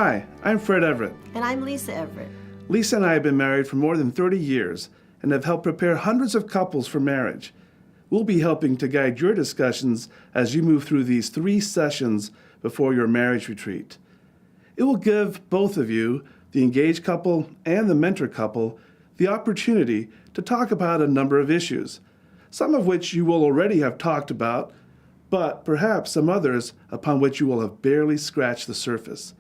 Hi, I'm Fred Everett. And I'm Lisa Everett. Lisa and I have been married for more than 30 years and have helped prepare hundreds of couples for marriage. We'll be helping to guide your discussions as you move through these 3 sessions before your marriage retreat. It will give both of you, the engaged couple and the mentor couple, the opportunity to talk about a number of issues, some of which you will already have talked about, but perhaps some others upon which you will have barely scratched the surface.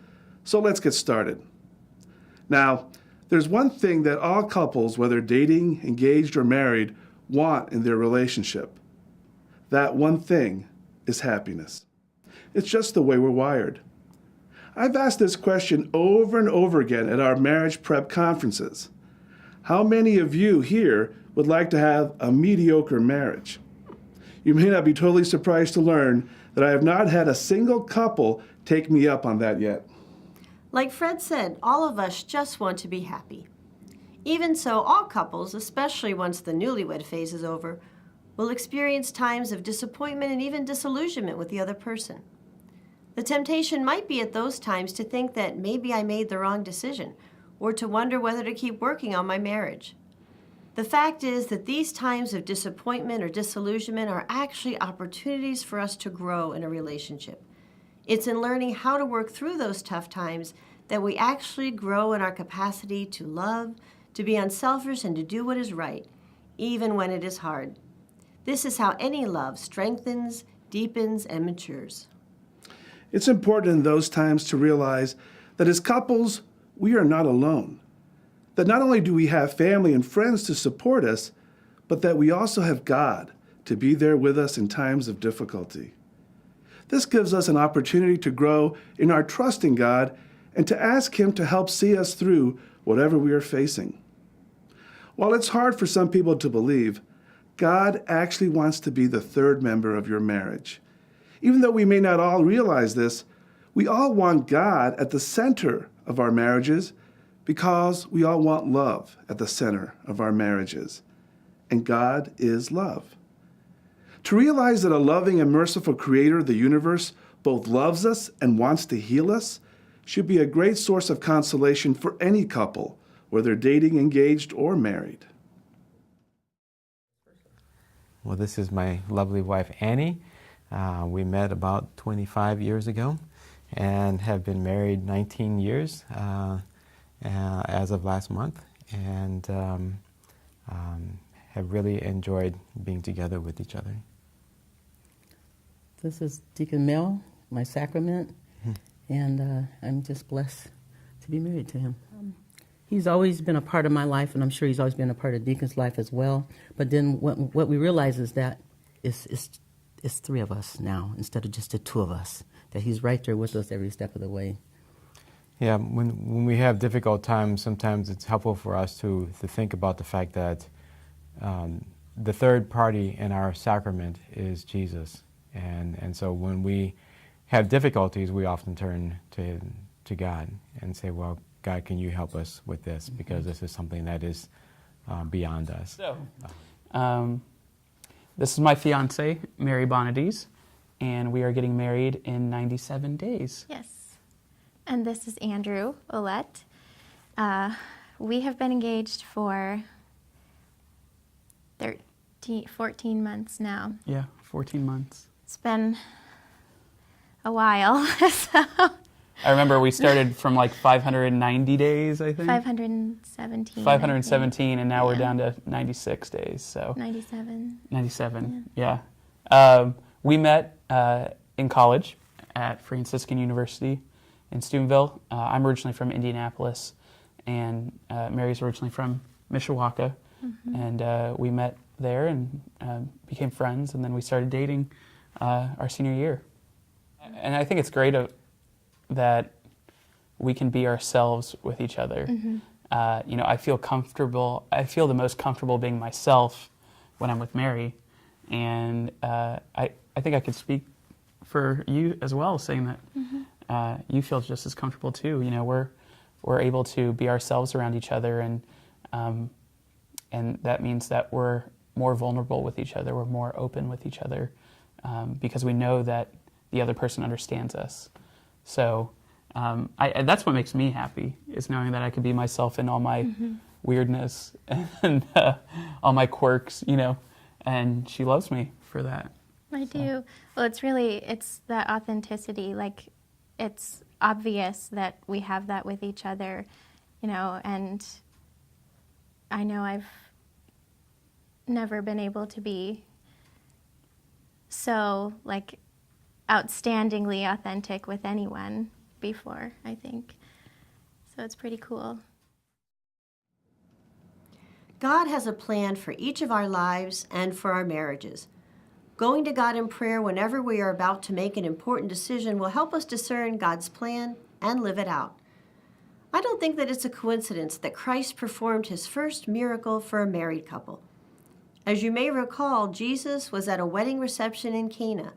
So let's get started. Now, there's one thing that all couples, whether dating, engaged, or married, want in their relationship. That one thing is happiness. It's just the way we're wired. I've asked this question over and over again at our marriage prep conferences. How many of you here would like to have a mediocre marriage? You may not be totally surprised to learn that I have not had a single couple take me up on that yet. Like Fred said, all of us just want to be happy. Even so, all couples, especially once the newlywed phase is over, will experience times of disappointment and even disillusionment with the other person. The temptation might be at those times to think that maybe I made the wrong decision, or to wonder whether to keep working on my marriage. The fact is that these times of disappointment or disillusionment are actually opportunities for us to grow in a relationship. It's in learning how to work through those tough times that we actually grow in our capacity to love, to be unselfish, and to do what is right, even when it is hard. This is how any love strengthens, deepens, and matures. It's important in those times to realize that as couples, we are not alone. That not only do we have family and friends to support us, but that we also have God to be there with us in times of difficulty. This gives us an opportunity to grow in our trust in God and to ask Him to help see us through whatever we are facing. While it's hard for some people to believe, God actually wants to be the third member of your marriage. Even though we may not all realize this, we all want God at the center of our marriages because we all want love at the center of our marriages. And God is love. To realize that a loving and merciful Creator of the universe both loves us and wants to heal us should be a great source of consolation for any couple, whether dating, engaged, or married. Well, this is my lovely wife, Annie. We met about 25 years ago and have been married 19 years as of last month, and have really enjoyed being together with each other. This is Deacon Mel, my sacrament, and I'm just blessed to be married to him. He's always been a part of my life, and I'm sure he's always been a part of Deacon's life as well. But then what we realize is that it's 3 of us now instead of just the 2 of us, that he's right there with us every step of the way. Yeah, when we have difficult times, sometimes it's helpful for us to think about the fact that the third party in our sacrament is Jesus. And so when we have difficulties, we often turn to God and say, well, God, can you help us with this? Because this is something that is beyond us. So, this is my fiance, Mary Bonadies, and we are getting married in 97 days. Yes. And this is Andrew Ouellette. We have been engaged for 14 months now. Yeah, 14 months. It's been a while. So I remember we started from like 590 days, I think. 517. 517, and now we're Yeah. down to 96 days. So 97. 97, yeah. We met in college at Franciscan University in Steubenville. I'm originally from Indianapolis, and Mary's originally from Mishawaka. And we met there and became friends, and then we started dating our senior year. And I think it's great that we can be ourselves with each other. I feel comfortable. I feel the most comfortable being myself when I'm with Mary, and I think I could speak for you as well, saying that you feel just as comfortable too. You know, we're able to be ourselves around each other, and that means that we're more vulnerable with each other. We're more open with each other because we know that the other person understands us. So That's what makes me happy, is knowing that I could be myself in all my weirdness and all my quirks, and she loves me for that. I do. Well, it's that authenticity. Like, it's obvious that we have that with each other, and I know I've never been able to be so, like, outstandingly authentic with anyone before, I think. So it's pretty cool. God has a plan for each of our lives and for our marriages. Going to God in prayer whenever we are about to make an important decision will help us discern God's plan and live it out. I don't think that it's a coincidence that Christ performed his first miracle for a married couple. As you may recall, Jesus was at a wedding reception in Cana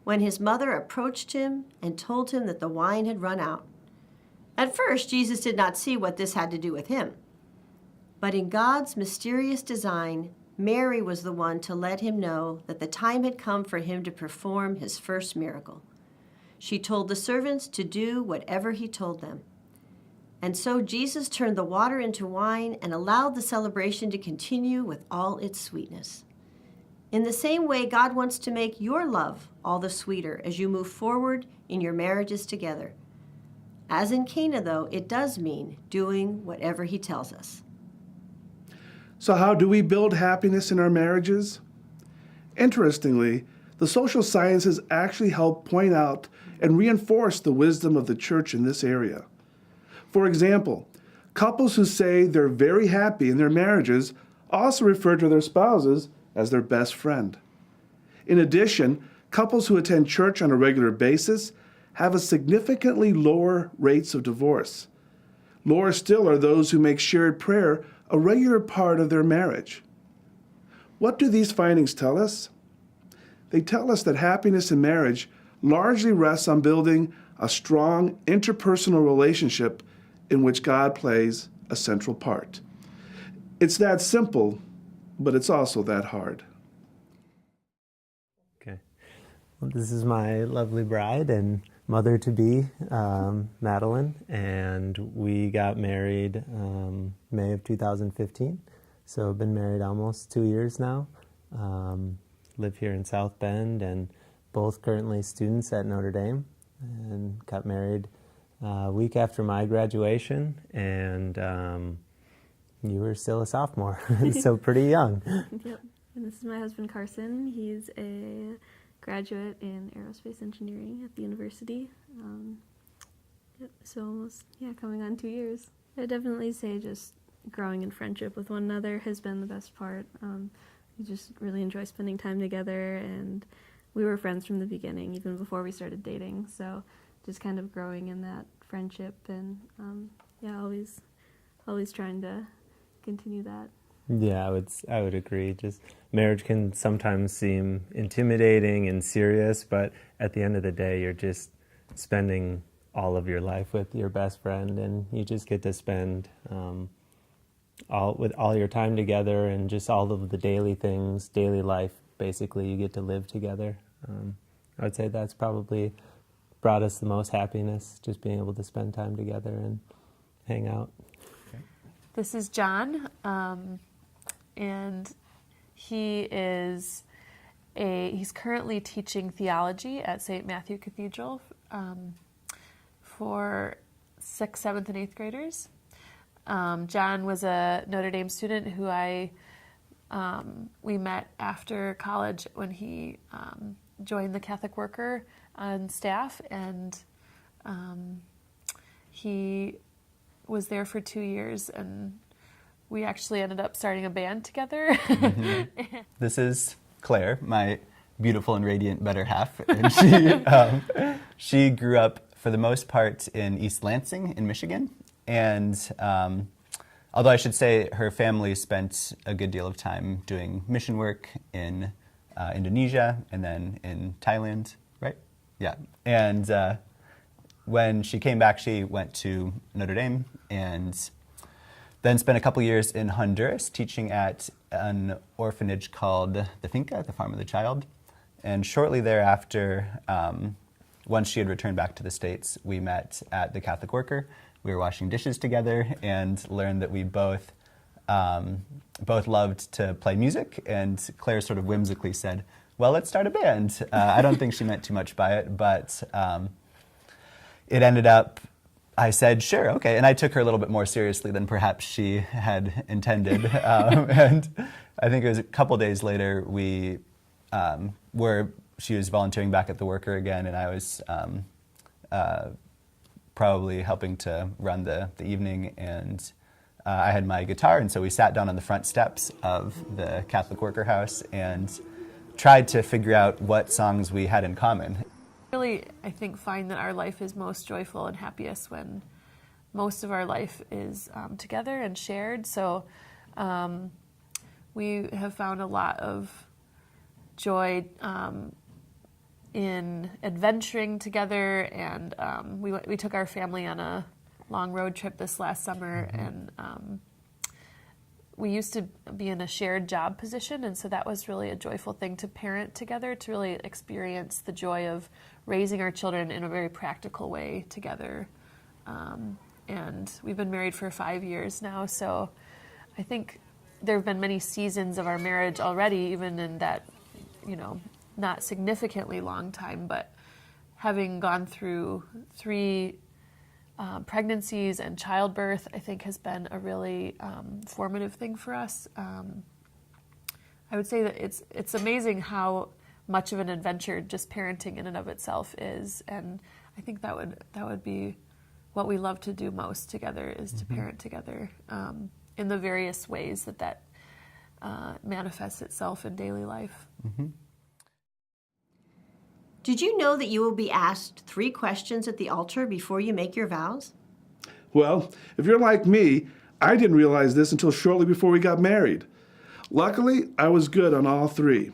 when his mother approached him and told him that the wine had run out. At first, Jesus did not see what this had to do with him. But in God's mysterious design, Mary was the one to let him know that the time had come for him to perform his first miracle. She told the servants to do whatever he told them. And so Jesus turned the water into wine and allowed the celebration to continue with all its sweetness. In the same way, God wants to make your love all the sweeter as you move forward in your marriages together. As in Cana, though, it does mean doing whatever he tells us. So how do we build happiness in our marriages? Interestingly, the social sciences actually help point out and reinforce the wisdom of the church in this area. For example, couples who say they're very happy in their marriages also refer to their spouses as their best friend. In addition, couples who attend church on a regular basis have a significantly lower rates of divorce. Lower still are those who make shared prayer a regular part of their marriage. What do these findings tell us? They tell us that happiness in marriage largely rests on building a strong interpersonal relationship in which God plays a central part. It's that simple, but it's also that hard. Okay. Well, this is my lovely bride and mother-to-be, Madeline, and we got married May of 2015. So I've been married almost 2 years now. Live here in South Bend, and both currently students at Notre Dame, and got married a week after my graduation, and you were still a sophomore, so pretty young. Yep. And this is my husband, Carson. He's a graduate in aerospace engineering at the university. So almost, coming on 2 years. I'd definitely say just growing in friendship with one another has been the best part. We just really enjoy spending time together, and we were friends from the beginning, even before we started dating. So just kind of growing in that friendship, and always trying to continue that. Yeah, I would agree. Just marriage can sometimes seem intimidating and serious, but at the end of the day, you're just spending all of your life with your best friend, and you just get to spend all your time together, and just all of the daily things, daily life. Basically, you get to live together. I would say that's probably brought us the most happiness, just being able to spend time together and hang out. This is John, and he's currently teaching theology at St. Matthew Cathedral for 6th, 7th, and 8th graders. John was a Notre Dame student who we met after college when he joined the Catholic Worker on staff, and he was there for 2 years, and we actually ended up starting a band together. Mm-hmm. This is Claire, my beautiful and radiant better half, and she grew up for the most part in East Lansing in Michigan, and although I should say her family spent a good deal of time doing mission work in Indonesia and then in Thailand, right? Yeah. And when she came back, she went to Notre Dame and then spent a couple years in Honduras teaching at an orphanage called the Finca, the Farm of the Child. And shortly thereafter, once she had returned back to the States, we met at the Catholic Worker. We were washing dishes together and learned that we both loved to play music. And Claire sort of whimsically said, well, let's start a band. I don't think she meant too much by it, but it ended up, I said, sure, okay. And I took her a little bit more seriously than perhaps she had intended. And I think it was a couple days later, she was volunteering back at the Worker again, and I was probably helping to run the evening, and I had my guitar, and so we sat down on the front steps of the Catholic Worker House and tried to figure out what songs we had in common. Really, I think, find that our life is most joyful and happiest when most of our life is together and shared. So we have found a lot of joy in adventuring together, and we took our family on a long road trip this last summer, and we used to be in a shared job position, and so that was really a joyful thing to parent together, to really experience the joy of raising our children in a very practical way together. And we've been married for 5 years now, so I think there have been many seasons of our marriage already, even in that, not significantly long time, but having gone through 3 pregnancies and childbirth, I think, has been a really formative thing for us. I would say that it's amazing how much of an adventure just parenting in and of itself is, and I think that would be what we love to do most together, is to parent together in the various ways that manifests itself in daily life. Mm-hmm. Did you know that you will be asked 3 questions at the altar before you make your vows? Well, if you're like me, I didn't realize this until shortly before we got married. Luckily, I was good on all 3.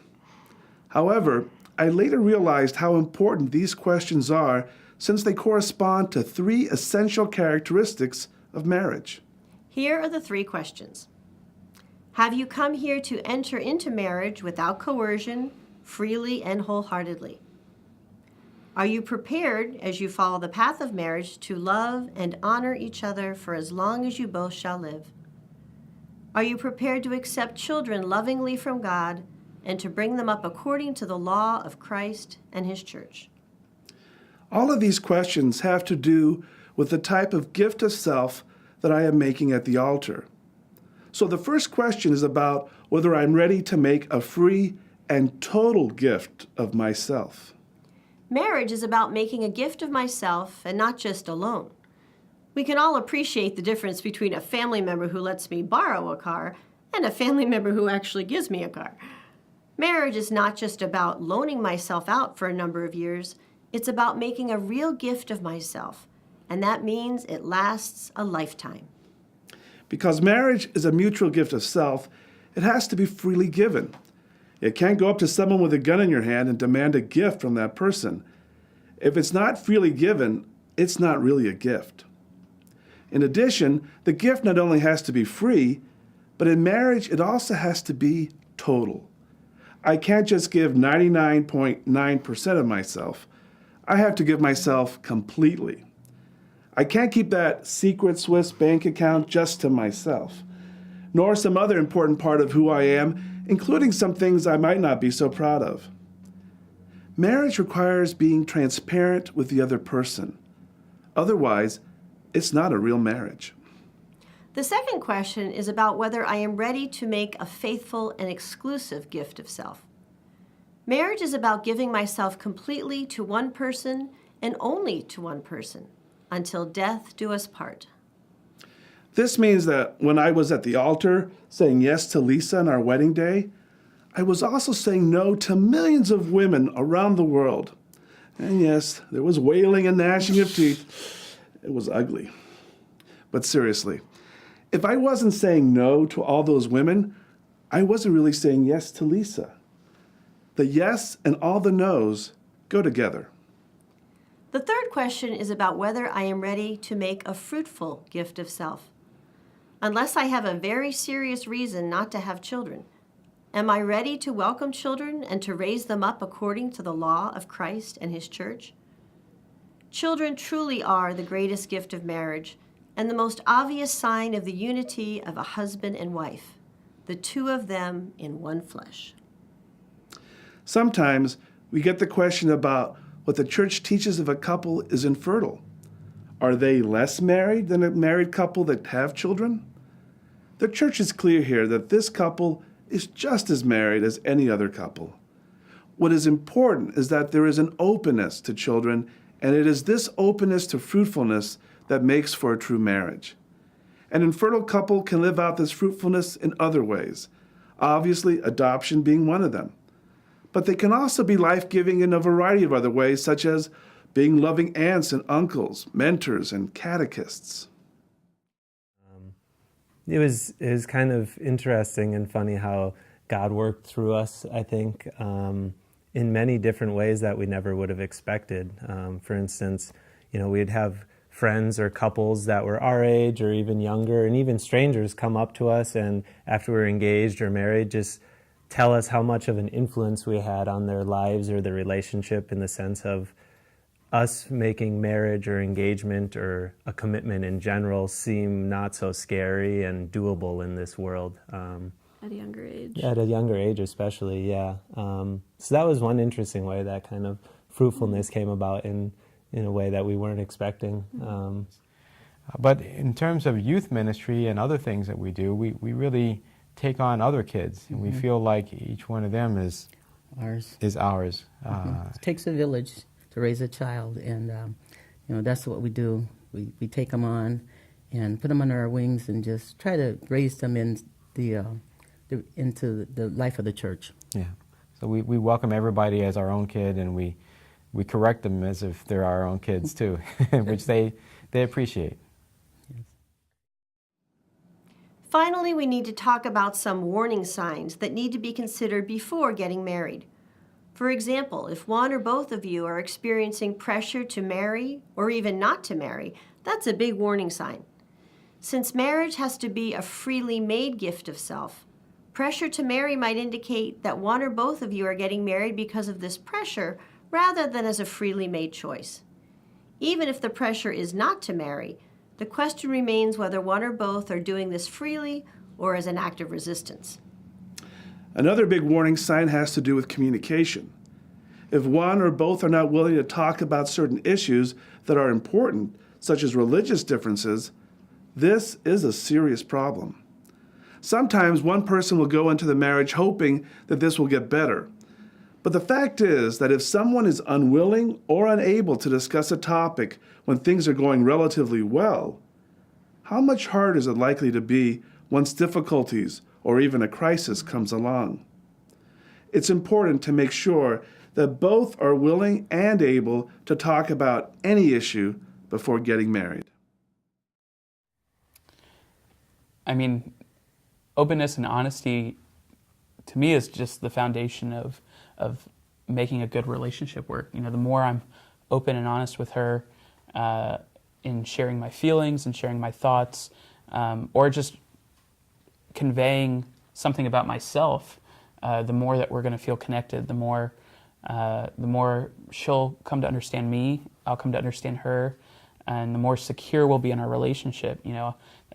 However, I later realized how important these questions are, since they correspond to 3 essential characteristics of marriage. Here are the 3 questions. Have you come here to enter into marriage without coercion, freely and wholeheartedly? Are you prepared, as you follow the path of marriage, to love and honor each other for as long as you both shall live? Are you prepared to accept children lovingly from God and to bring them up according to the law of Christ and His church? All of these questions have to do with the type of gift of self that I am making at the altar. So the first question is about whether I'm ready to make a free and total gift of myself. Marriage is about making a gift of myself and not just a loan. We can all appreciate the difference between a family member who lets me borrow a car and a family member who actually gives me a car. Marriage is not just about loaning myself out for a number of years. It's about making a real gift of myself, and that means it lasts a lifetime. Because marriage is a mutual gift of self, it has to be freely given. It can't go up to someone with a gun in your hand and demand a gift from that person. If it's not freely given, it's not really a gift. In addition, the gift not only has to be free, but in marriage, it also has to be total. I can't just give 99.9% of myself. I have to give myself completely. I can't keep that secret Swiss bank account just to myself, nor some other important part of who I am, including some things I might not be so proud of. Marriage requires being transparent with the other person. Otherwise, it's not a real marriage. The second question is about whether I am ready to make a faithful and exclusive gift of self. Marriage is about giving myself completely to one person and only to one person, until death do us part. This means that when I was at the altar saying yes to Lisa on our wedding day, I was also saying no to millions of women around the world. And yes, there was wailing and gnashing of teeth. It was ugly. But seriously, if I wasn't saying no to all those women, I wasn't really saying yes to Lisa. The yes and all the no's go together. The third question is about whether I am ready to make a fruitful gift of self. Unless I have a very serious reason not to have children, am I ready to welcome children and to raise them up according to the law of Christ and His church? Children truly are the greatest gift of marriage and the most obvious sign of the unity of a husband and wife, the two of them in one flesh. Sometimes we get the question about what the church teaches if a couple is infertile. Are they less married than a married couple that have children? The church is clear here that this couple is just as married as any other couple. What is important is that there is an openness to children, and it is this openness to fruitfulness that makes for a true marriage. An infertile couple can live out this fruitfulness in other ways, obviously adoption being one of them. But they can also be life-giving in a variety of other ways, such as being loving aunts and uncles, mentors, and catechists. It was kind of interesting and funny how God worked through us, I think, in many different ways that we never would have expected. For instance, we'd have friends or couples that were our age or even younger, and even strangers come up to us and after we're engaged or married, just tell us how much of an influence we had on their lives or the relationship, in the sense of us making marriage or engagement or a commitment in general seem not so scary and doable in this world. At a younger age. At a younger age especially, yeah. So that was one interesting way that kind of fruitfulness came about in a way that we weren't expecting. But in terms of youth ministry and other things that we do, we really take on other kids, and we feel like each one of them is Ours. ours. It takes a village to raise a child, and that's what we do. We take them on and put them under our wings and just try to raise them in into the life of the church. Yeah. So we welcome everybody as our own kid, and we correct them as if they're our own kids too, which they appreciate. Finally, we need to talk about some warning signs that need to be considered before getting married. For example, if one or both of you are experiencing pressure to marry or even not to marry, that's a big warning sign. Since marriage has to be a freely made gift of self, pressure to marry might indicate that one or both of you are getting married because of this pressure rather than as a freely made choice. Even if the pressure is not to marry, the question remains whether one or both are doing this freely or as an act of resistance. Another big warning sign has to do with communication. If one or both are not willing to talk about certain issues that are important, such as religious differences, this is a serious problem. Sometimes one person will go into the marriage hoping that this will get better. But the fact is that if someone is unwilling or unable to discuss a topic when things are going relatively well, how much harder is it likely to be once difficulties or even a crisis comes along? It's important to make sure that both are willing and able to talk about any issue before getting married. I mean, openness and honesty, to me, is just the foundation of making a good relationship work. The more I'm open and honest with her in sharing my feelings and sharing my thoughts, or just conveying something about myself, the more that we're going to feel connected. The more she'll come to understand me, I'll come to understand her, and the more secure we'll be in our relationship.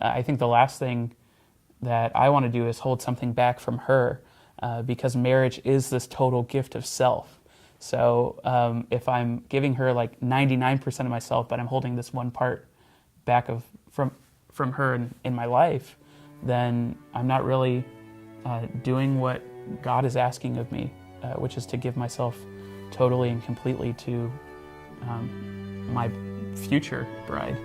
I think the last thing that I want to do is hold something back from her, because marriage is this total gift of self. So if I'm giving her like 99% of myself, but I'm holding this one part back from her in my life, then I'm not really doing what God is asking of me, which is to give myself totally and completely to my future bride.